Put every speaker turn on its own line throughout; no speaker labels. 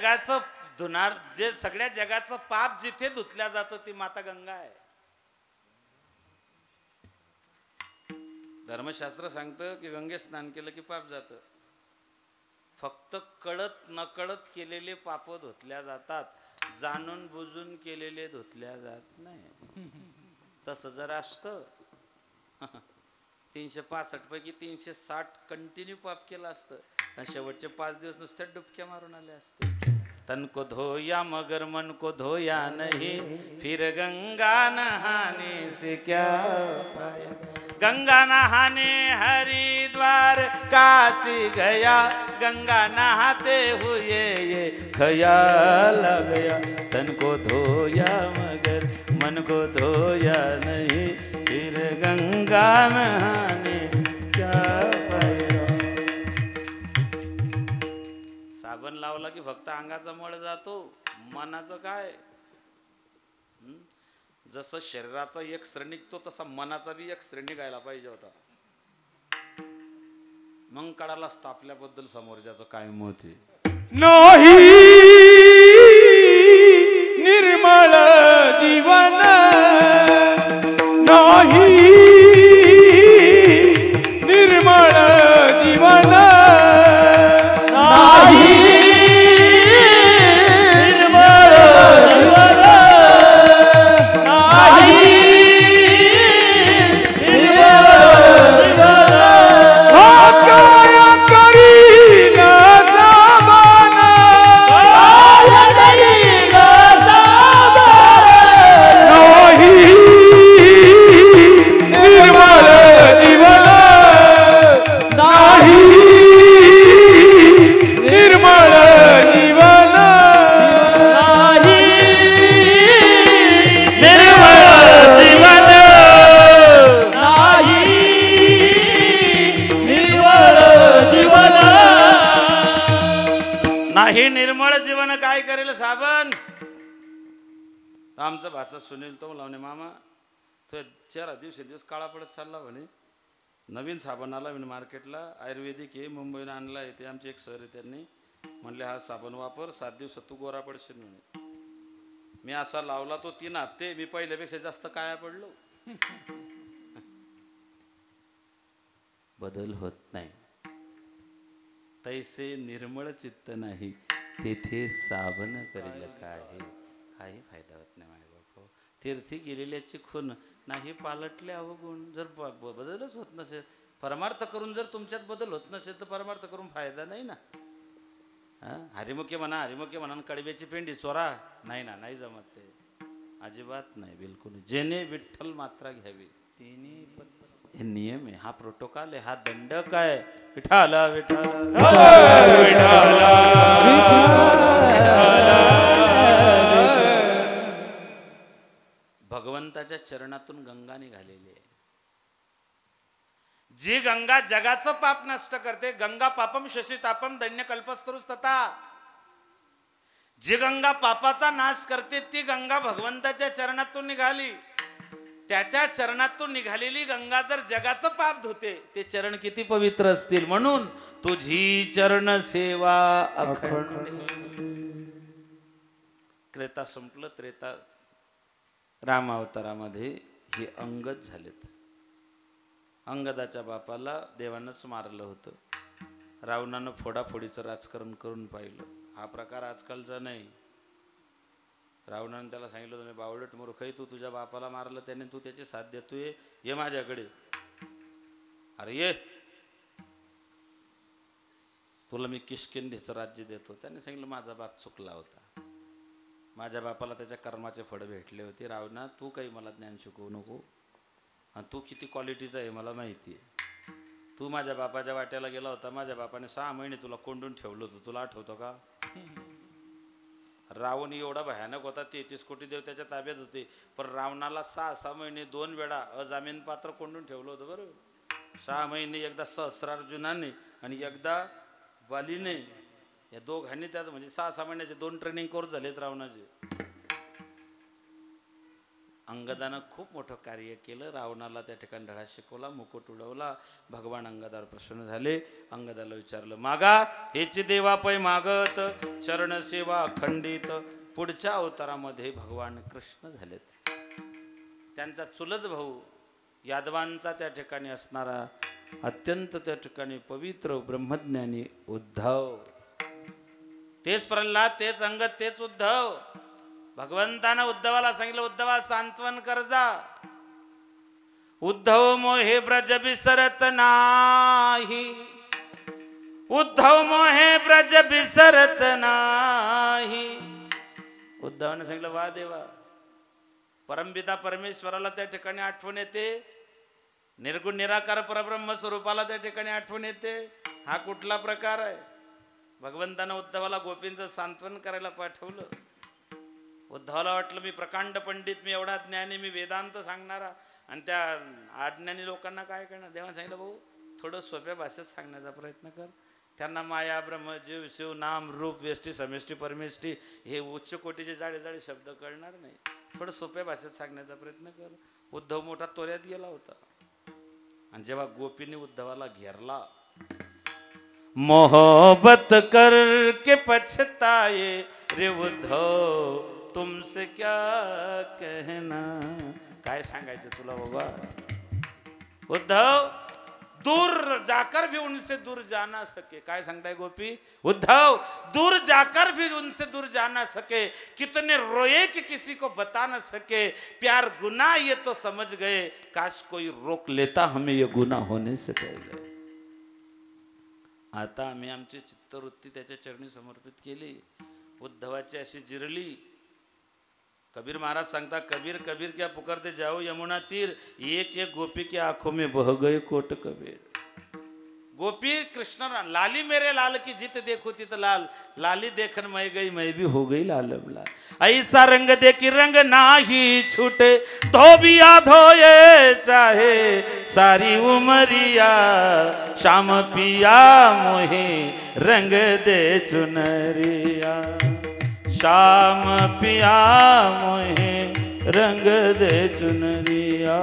जगाचं धुणार जे सगळ्या जगाचं पाप जिथे धुतल्या जातं ती माता गंगा आहे. धर्मशास्त्र सांगतं की गंगेत स्नान केलं की पाप जातं. फक्त कळत नकळत केलेले पाप धुतल्या जातात, जाणून बुजून केलेले धुतल्या जात नाही. तसं जर असतं 365 पैकी 360 कंटिन्यू पाप केलं असतं आणि शेवटचे 5 दिवस नुसत्या डुबक्या मारून आले असते. तन को धोया मगर मन को धोया नहीं, फिर गंगा नहाने से क्या पाया. गंगा नहाने हरिद्वार काशी गया, गंगा नहाते हुए ये ख्याल आ गया. तन को धोया मगर मन को धोया नहीं, फिर गंगा नहाने क्या पाया. साबण लावला की फक्त अंगाचा मळ जातो, मनाचं काय. जसं शरीराचा एक स्त्र निघतो तसा मनाचा बी एक स्त्र निघायला पाहिजे होता. मग कळाला असतं आपल्याबद्दल समोरच्याचं काय मत आहे.
नाही निर्मळ जीवन, नाही निर्मळ जीवन, नाही निर्मळ जीवन, नाही निर्मळ जीवन. काय करीन साबण, काय करीन साबण, नाही निर्मळ जीवन, नाही निर्मळ जीवन, नाही निर्मळ जीवन, नाही निर्मळ जीवन.
नाही निर्मळ जीवन काय करेल साबण. आमचा भाचा सुनील तो लावणे मामा तो चेहरा दिवसेंदिवस काळा पडत चालला म्हणे. नवीन साबण आला म्हणे मार्केटला, आयुर्वेदिक आहे, मुंबईनं आणला आहे. ते आमचे एक सर आहे, त्यांनी म्हणले हा साबण वापर 7 दिवसात तू गोरा पडशील म्हणे. मी असा लावला तो 3 हप्ते मी पहिल्यापेक्षा जास्त काळा पडलो. बदल होत नाही. तैसे निर्मळ चित्त नाही तेथे साबण करेल काही काही फायदा होत नाही. माझ्या बाप तीर्थी गेलेल्याची खून नाही पालटले अवगुण. जर बदलच होत नसेल, परमार्थ करून जर तुमच्यात बदल होत नसेल तर परमार्थ करून फायदा नाही ना. हरिमुखे म्हणा हरिमुखे म्हणा कडब्याची पेंडी चोरा नाही ना, नाही जमत ते अजिबात नाही, बिलकुल. जेने विठ्ठल मात्रा घ्यावी तिने हे नियम आहे, हा प्रोटोकॉल आहे, हा दंडक आहे. विठाला विठाला भगवंताच्या चरणातून गंगा निघालेली आहे. जी गंगा जगाचं पाप नष्ट करते. गंगा पापम शशी तापम दन्य कल्पस्तरुस्तता. जी गंगा पापाचा नाश करते ती गंगा भगवंताच्या चरणातून निघाली. त्याच्या चरणातून निघालेली गंगा जर जगाचं पाप धुते, ते चरण किती पवित्र असतील. म्हणून तुझी चरण सेवा अखंड. त्रेता संपलं. त्रेता राम अवतारामध्ये हे अंगद झालेत. अंगदाच्या बापाला देवानंच मारलं होतं. रावणानं फोडाफोडीचं राजकारण करून पाहिलं. हा प्रकार आजकालचा नाही. रावणानं त्याला सांगितलं तुम्ही बावळट मूर्ख आहे, तू तुझ्या बापाला मारलं त्याने, तू त्याची साथ देतोय, ये माझ्याकडे. अरे ये, तुला मी किष्किंधेचं राज्य देतो. त्याने सांगितलं माझा बाप चुकला होता, माझ्या बापाला त्याच्या कर्माचे फळ भेटले होते. रावणा तू काही मला ज्ञान शिकवू नको, आणि तू किती क्वालिटीचा आहे मला माहिती आहे. तू माझ्या बापाच्या वाट्याला गेला होता, माझ्या बापाने 6 महिने तुला कोंडून ठेवलं होतं, तुला आठवतं का? रावण एवढा भयानक होता, 33 कोटी देव त्याच्या ताब्यात होते, पण रावणाला 6 महिने 2 वेळा अजामीन पात्र कोंडून ठेवलं होतं. बरोबर 6 महिने, एकदा सहस्रार्जुनाने आणि एकदा बालीने, या दोघांनी त्याच म्हणजे 6 महिन्याचे 2 ट्रेनिंग कोर्स झालेत रावणाचे. अंगदानं खूप मोठं कार्य केलं. रावणाला त्या ठिकाणी धडा शिकवला, मुकुट उडवला. भगवान अंगदावर प्रसन्न झाले. अंगदाला विचारलं, मागा हेची देवा पै मागत, चरण सेवा खंडित. पुढच्या अवतारामध्ये भगवान कृष्ण झालेत. त्यांचा चुलत भाऊ यादवांचा त्या ठिकाणी असणारा अत्यंत त्या ठिकाणी पवित्र ब्रह्मज्ञानी उद्धव, तेच प्रल्हाद, तेच अंगद, तेच उद्धव. भगवंतानं उद्धवाला सांगितलं, उद्धवा सांत्वन कर जा. उद्धव मोहे ब्रज बिसरत नाही, उद्धव मोहे ब्रज बिसरत नाही. उद्धवाने सांगितलं, वा देवा, परमपिता परमेश्वराला त्या ठिकाणी आठवण येते, निर्गुण निराकार परब्रह्म स्वरूपाला त्या ठिकाणी आठवण येते. हा कुठला प्रकार आहे? भगवंतानं उद्धवाला गोपींचं सांत्वन करायला पाठवलं. उद्धवाला वाटलं मी प्रकांड पंडित, मी एवढा ज्ञानी, मी वेदांत सांगणारा, आणि त्या अज्ञानी लोकांना काय करणार. देवाने सांगितलं, भाऊ थोडं सोप्या भाषेत सांगण्याचा प्रयत्न कर. त्यांना माया ब्रह्म जीव शिव नाम रूप व्यष्टी समेष्टी परमेष्टी हे उच्च कोटीचे जाडे जाडे शब्द कळणार नाही. थोडं सोप्या भाषेत सांगण्याचा प्रयत्न कर. उद्धव मोठा तोऱ्यात गेला होता. आणि जेव्हा गोपीने उद्धवाला घेरला, मोहब्बत करके पछताए रे उद्धव तुमसे क्या कहना. काय सांगायचं तुला बाबा. उद्धव दूर जाकर भी उनसे दूर जा ना सके. काय सांगताय गोपी? उद्धव दूर जाकर भी उनसे दूर जा ना सके, कितने रोए कि किसी को बता ना सके. प्यार गुनाह ये तो समझ गए, काश कोई रोक लेता हमें ये गुनाह होने से पहले. आता आम्ही आमची चित्तवृत्ती त्याच्या चरणी समर्पित केली. उद्धवाची अशी जिरली. कबीर महाराज सांगता, कबीर कबीर क्या पुकारते जाओ यमुना तीर, एक एक गोपी की आंखों में बह गए कोट कबीर. गोपी कृष्ण लाली मेरे लाल की जित देखो तित लाल, लाली देखन मैं गई मैं भी हो गई लाल लाल. ऐसा रंग दे कि रंग नाही छूटे, धोबिया धोए चाहे सारी उमरिया. श्याम पिया मोहे रंग दे चुनरिया, श्याम पिया मोहे रंग दे चुनरिया,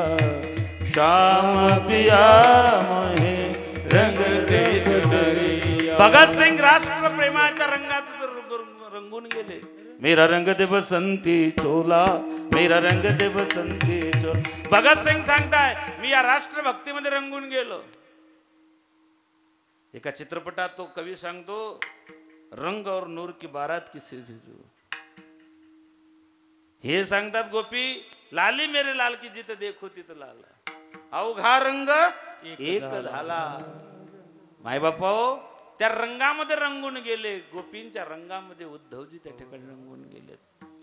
श्याम पिया मोहे रंग दे चुनरिया. भगत सिंग राष्ट्र प्रेमाच्या रंगात रंगून गेले. मेरा रंग दे बसंती चोला, मेरा रंग दे बसंती चोला. भगत सिंग सांगताय, मी या राष्ट्रभक्तीमध्ये रंगून गेलो. एका चित्रपटात तो कवी सांगतो, रंग और नूर की बारात किसी भिजू. हे सांगतात गोपी, लाली मेरे लाल की जित देखो तित लाल, अवघा रंग एक झाला. माय बापा त्या रंगामध्ये रंगून गेले. गोपींच्या रंगामध्ये उद्धवजी त्या ठिकाणी रंगून गेले.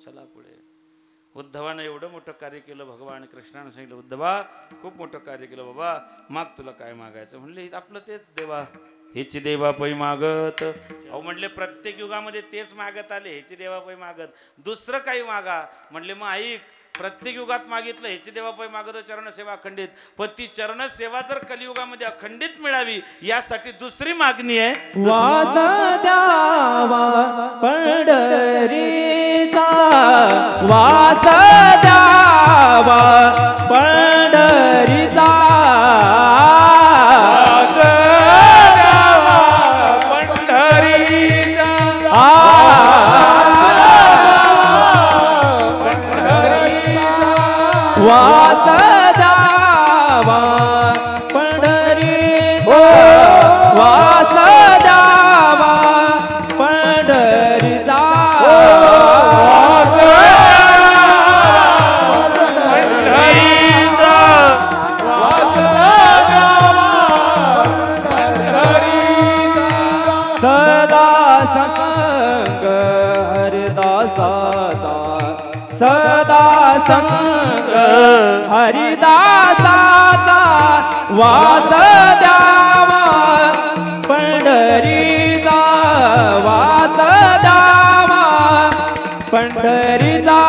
चला पुढे. उद्धवानं एवढं मोठं कार्य केलं. भगवान कृष्णाने सांगितलं, उद्धवा खूप मोठं कार्य केलं बाबा, माग तुला काय मागायचं. म्हणले आपलं तेच देवा, हेची देवा पै मागत. अहो म्हणले प्रत्येक युगामध्ये तेच मागत आले, हेची देवा पै मागत. दुसरं काही मागा. म्हणले मग ऐक, प्रत्येक युगात मागितलं हेची देवा पै मागत चरण सेवा अखंडित, पण ती चरण सेवा जर कलियुगामध्ये अखंडित मिळावी यासाठी दुसरी मागणी आहे.
वास द्यावा पंढरीचा, वास द्यावा पंढरीचा, वास द्यावा पंढरीचा, वास द्यावा पंढरीचा, सदा संग हरिदासाचा, सदा संग हरिदासाचा, वास द्यावा पंढरीचा, वास द्यावा पंढरीचा,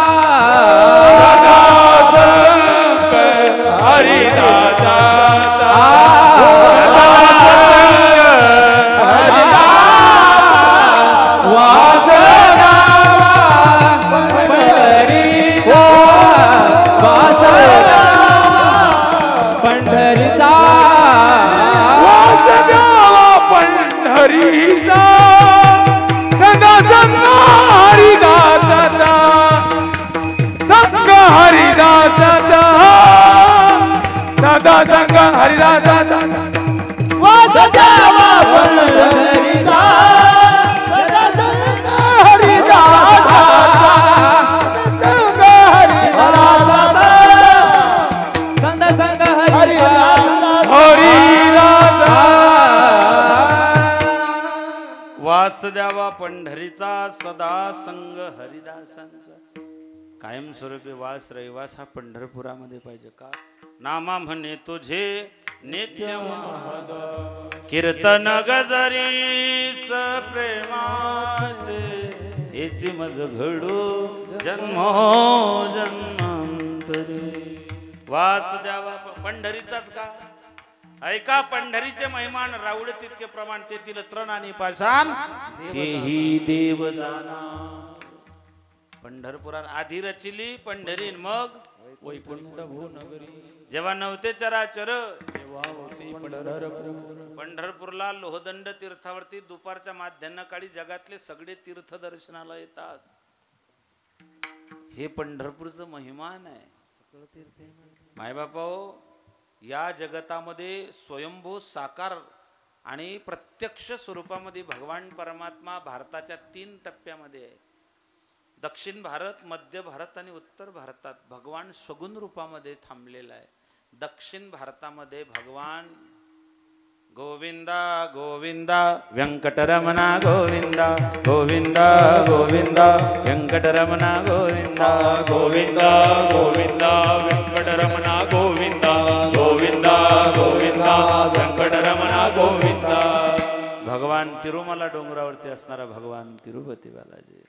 हरिदासाचा, वास द्यावा पंढरीचा, वास
द्यावा पंढरीचा सदा संग हरिदासांचा. कायमस्वरूपी वास रहिवास हा पंढरपुरामध्ये पाहिजे का? नामा म्हणे तुझे नित्य महद, कीर्तन गजरी स प्रेमाचे, हेची मज घडू जन्मो जन्मांतरी. वास द्यावा पंढरीचाच का? ऐका पंढरीचे महिमान राऊळ तितके प्रमाण, तेथील तृण आणि पाषाण तेही देव जाना. पंढरपुरात आधी रचिली पंढरी मग वैकुंठ भुवनगरी. जेव्हा नव्हते चराचर तेव्हा होते पंढरपूर. पंढरपूरला लोहदंड तीर्थावरती दुपारच्या माध्यान्ह काळी जगातले सगळे तीर्थ दर्शनाला येतात. हे पंढरपूरचं महिमान आहे. मायबापाओ, या जगतामध्ये स्वयंभू साकार आणि प्रत्यक्ष स्वरूपामध्ये भगवान परमात्मा भारताच्या 3 टप्प्यामध्ये आहे. दक्षिण भारत, मध्य भारत आणि उत्तर भारतात भगवान सगुण रूपामध्ये थांबलेला आहे. दक्षिण भारतामध्ये भगवान गोविंदा गोविंदा व्यंकटरमणा गोविंदा गोविंदा गोविंदा व्यंकटरमणा गोविंदा
गोविंदा गोविंदा व्यंकटरमणा गोविंदा गोविंदा गोविंदा व्यंकटरमणा गोविंदा.
भगवान तिरुमला डोंगरावरती असणारा भगवान तिरुपती बालाजी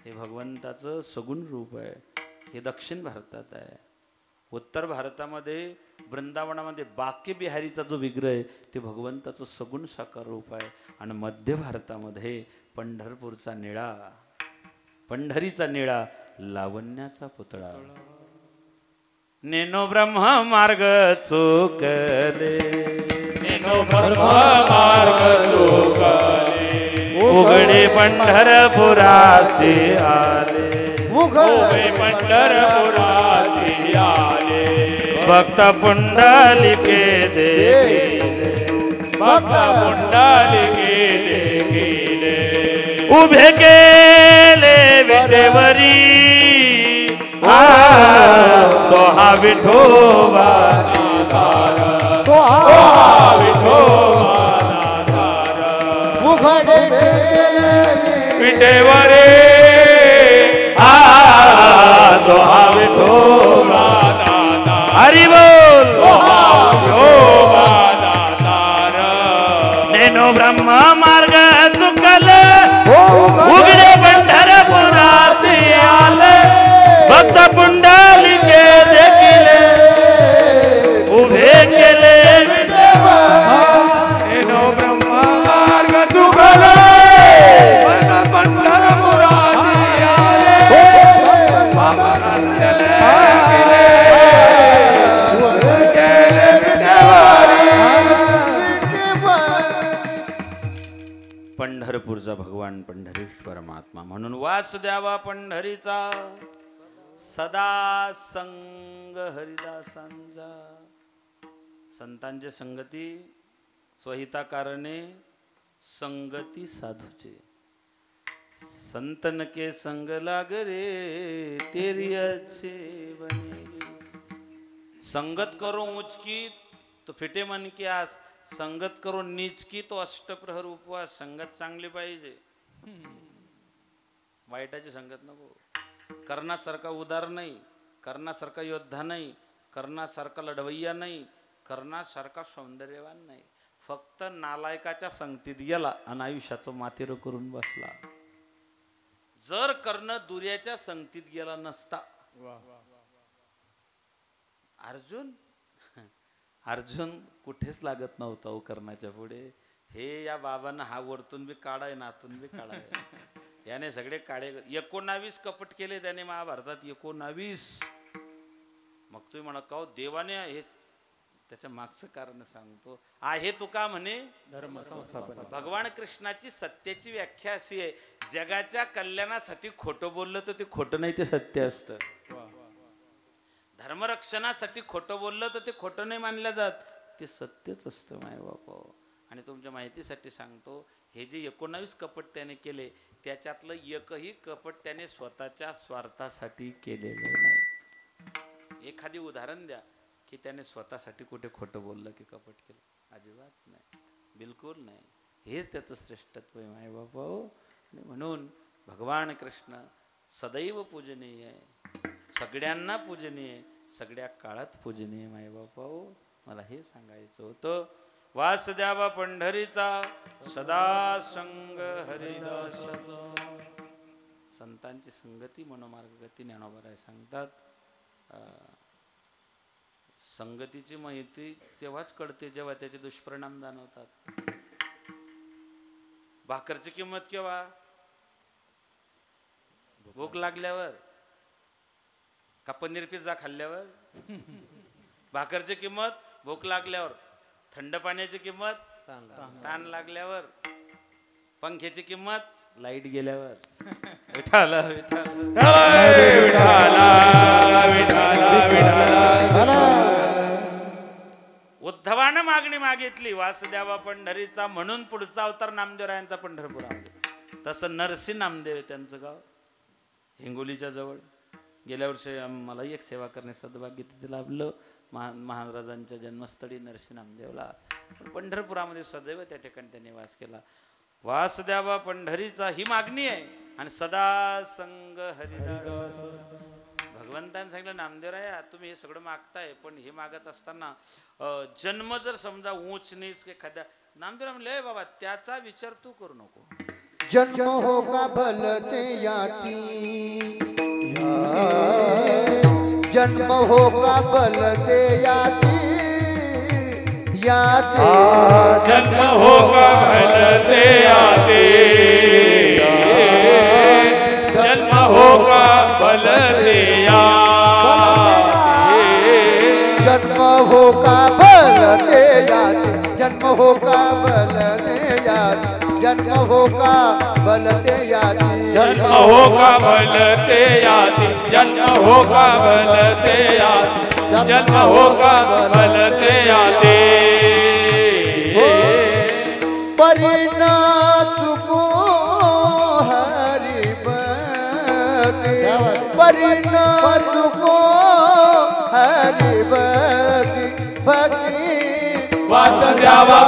हे भगवंताचं सगुण रूप आहे. हे दक्षिण भारतात आहे. उत्तर भारतामध्ये वृंदावनामध्ये बाके बिहारीचा जो विग्रह आहे ते भगवंताचं सगुण साकार रूप आहे. आणि मध्य भारतामध्ये पंढरपूरचा निळा, पंढरीचा निळा लावण्याचा पुतळा. नेनो ब्रह्म मार्ग चोकले,
नेनो ब्रह्म मार्ग चोकले,
उघडे पंढरपुरासी आले,
उघडे पंढरपुरासी आले.
भक्त पुंडलिके देखिले,
भक्त पुंडलिके देखिले,
उभे केले विटेवरी. तो हा विठोबा
तो हा विठोबा विटेवरे.
तो हा विठोबा हरी बोल. नेनो ब्रह्म मार्ग चुकल, उघडे पंढरपुरासी आले. भक्त पुंडलिके देखिले, उभे केले
नेनो ब्रह्म मार्ग चुकले, पंढरपुरासी आले.
पंढरपूरचा भगवान पंढरीश परमात्मा. म्हणून वास द्यावा पंढरीचा सदा संग हरिदासांचा. संतांचे संगती स्वहिताकारणे संगती साधूचे. संतन के संग लाग रे तेरी अच्छे बनेगी. संगत करो ऊंच की तो फिटे मन की आस, संगत करो नीच की तो अष्टप्रहर उपवास. संगत चांगली पाहिजे, वाईटाची संगत नको. कर्णासारखा उदार नाही, कर्णासारखा योद्धा नाही, कर्णासारखा लढवय्या नाही, कर्णासारखा सौंदर्यवान नाही. फक्त नालायकाच्या संगतीत गेला आणि आयुष्याचं मातेर करून बसला. जर कर्ण दुर्याच्या संगतीत गेला नसता, अर्जुन कुठेच लागत नव्हता हो कर्णाच्या पुढे. हे या बाबांना हा वरतून बी काढाय नातून बी काढाय. याने सगळे काळे 19 कपट केले त्याने महाभारतात. 19. मग तुम्ही म्हणा का देवाने हे, त्याच्या मागचं कारण सांगतो. आहे तुका म्हणे धर्म संस्थापन. भगवान कृष्णाची सत्याची व्याख्या अशी आहे, जगाच्या कल्याणासाठी खोटं बोललं तर ते खोटं नाही, ते सत्य असतं. धर्मरक्षणासाठी खोटं बोललं तर ते खोटं नाही मानलं जात, ते सत्यच असतं मायबापा. आणि तुमच्या माहितीसाठी सांगतो, हे जे 19 कपट त्याने केले त्याच्यातलं एकही कपट त्याने स्वतःच्या स्वार्थासाठी केलेलं नाही. एखादी उदाहरण द्या की त्याने स्वतःसाठी कुठे खोटं बोललं की कपट केलं? अजिबात नाही, बिलकुल नाही. हेच त्याचं श्रेष्ठत्व आहे मायबापा. आणि म्हणून भगवान कृष्ण सदैव पूजनीय आहे, सगळ्यांना पूजनीय, सगळ्या काळात पूजनीय. माय बापा मला हे सांगायचं होतं. वासुदेवा पंढरीचा सदा संग हरिदास. संतांची संगती मनोमार्गगती ज्ञानोबा सांगतात. संगतीची माहिती तेव्हाच कळते जेव्हा त्याचे दुष्परिणाम जाणवतात. भाकरची किंमत केव्हा? भूक लागल्यावर का पनीर पिझ्झा खाल्ल्यावर? भाकरची किंमत भूक लागल्यावर, थंड पाण्याची किंमत ताण लागल्यावर, पंख्याची किंमत लाईट गेल्यावर. विठाला उद्धवानं मागणी मागितली वासुदेवा पंढरीचा, म्हणून पुढचा अवतार नामदेवरायांचा पंढरपुरामध्ये. तसं नरसी नामदेव आहे त्यांचं गाव, हिंगोलीच्या जवळ. गेल्या वर्षी मला एक सेवा करणे सद्भाग्य तिथे लाभलं. महाराजांच्या जन्मस्थळी नरसी नामदेवला. पंढरपुरामध्ये सदैव त्या ठिकाणी त्यांनी वास केला. वासुदेवा पंढरीचा ही मागणी आहे. आणि सदा संग हरिदास. भगवंताने सांगितलं नामदेवराया तुम्ही हे सगळं मागताय, पण हे मागत असताना जन्म जर समजा ऊंच नीच एखाद्या, नामदेवराय म्हणले बाबा त्याचा विचार तू करू नको.
जन्म होगा भलते याती, जन्म होगा भलते याती, याती
जन्म होगा भलते याते, जन्म होगा भलते याते,
जन्म होगा भलते याती, जन्म होगा भलते याती, जन्म होगा भलते याती,
जन्म होगा भलते याते, जन्म होगा भलते याते, जन्म होगा भलते याते.
परिणत को हरि भक्ति, परिणत को हरि भक्ति, भक्ति
वासुदेवा